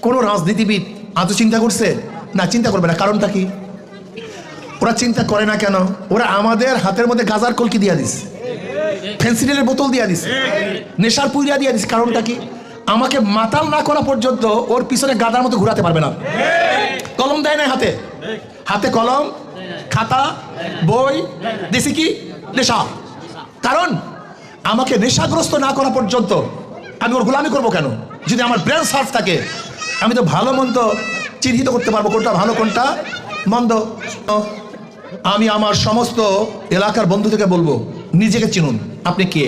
কোনো রাজনীতিবিদ আজ চিন্তা করছে না? চিন্তা করবে না। কারণটা কি? ওরা চিন্তা করে না কেন? ওরা আমাদের হাতের মধ্যে গাজার কলকি দিয়া দিস, ফেন্সিডিলের বোতল দিয়া দিস, নেশার পুইরা দিয়া দিস। কারণটা কি? আমাকে মাতাল না করা পর্যন্ত ওর পিছনে গাদার মতো ঘুরাতে পারবে না। কলম দেয় না হাতে, হাতে কলম, খাতা, বই, দেশি কি নেশা। কারণ আমাকে নেশাগ্রস্ত না করা পর্যন্ত আমি ওর গোলামি করবো কেন? যদি আমার ব্রেন সার্চ থাকে আমি তো ভালো মন্দ চিহ্নিত করতে পারবো, কোনটা ভালো কোনটা মন্দ। আমি আমার সমস্ত এলাকার বন্ধু থেকে বলবো, নিজেকে চিনুন। আপনি কে?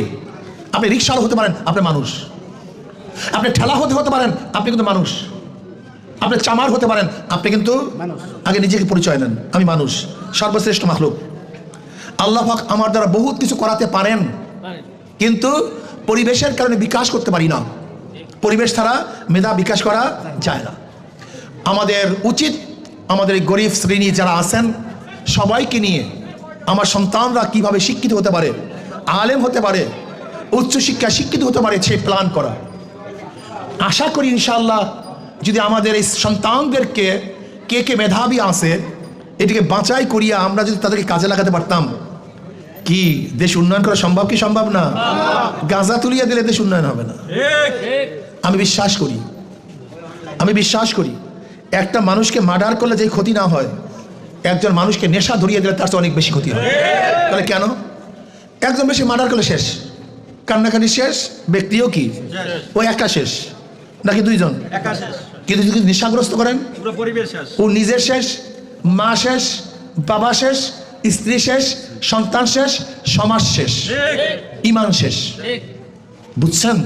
আপনি রিক্সাওয়ালা হতে পারেন, আপনি মানুষ। আপনি ঠেলা হতে পারেন, আপনি কিন্তু মানুষ। আপনি চামার হতে পারেন, আপনি কিন্তু আগে নিজেকে পরিচয় নেন, আমি মানুষ, সর্বশ্রেষ্ঠ মাখলুক। আল্লাহ পাক আমার দ্বারা বহুত কিছু করাতে পারেন, কিন্তু পরিবেশের কারণে বিকাশ করতে পারি না। পরিবেশ ছাড়া মেধা বিকাশ করা যায় না। আমাদের উচিত আমাদের এই গরিব শ্রেণী যারা আছেন সবাইকে নিয়ে আমার সন্তানরা কিভাবে শিক্ষিত হতে পারে, আলেম হতে পারে, উচ্চশিক্ষায় শিক্ষিত হতে পারে সেই প্ল্যান করা। আশা করি ইনশাআল্লাহ যদি আমাদের এই সন্তানদেরকে কে কে মেধাবী আছে এটিকে বাঁচাই করিয়া আমরা যদি তাদেরকে কাজে লাগাতে পারতাম, কি দেশ উন্নয়ন করা সম্ভব কি সম্ভব না? গাঁজা তুলিয়া দিলে দেশ উন্নয়ন হবে না। আমি বিশ্বাস করি একটা মানুষকে মার্ডার করলে যে ক্ষতি না হয়, একজন মানুষকে নেশা ধরিয়ে দিলে তার চেয়ে অনেক বেশি ক্ষতি হয়। তাহলে কেন? একজন বেশি মার্ডার করলে শেষ, কান্নাকানি শেষ, ব্যক্তিও কি ওই একা শেষ নাকি দুইজন? কিন্তু যদি নেশাগ্রস্ত করেন ও নিজের শেষ, মা শেষ, বাবা শেষ, স্ত্রী শেষ, সন্তান শেষ, সমাজ শেষ, ঈমান শেষ। বুঝছেন?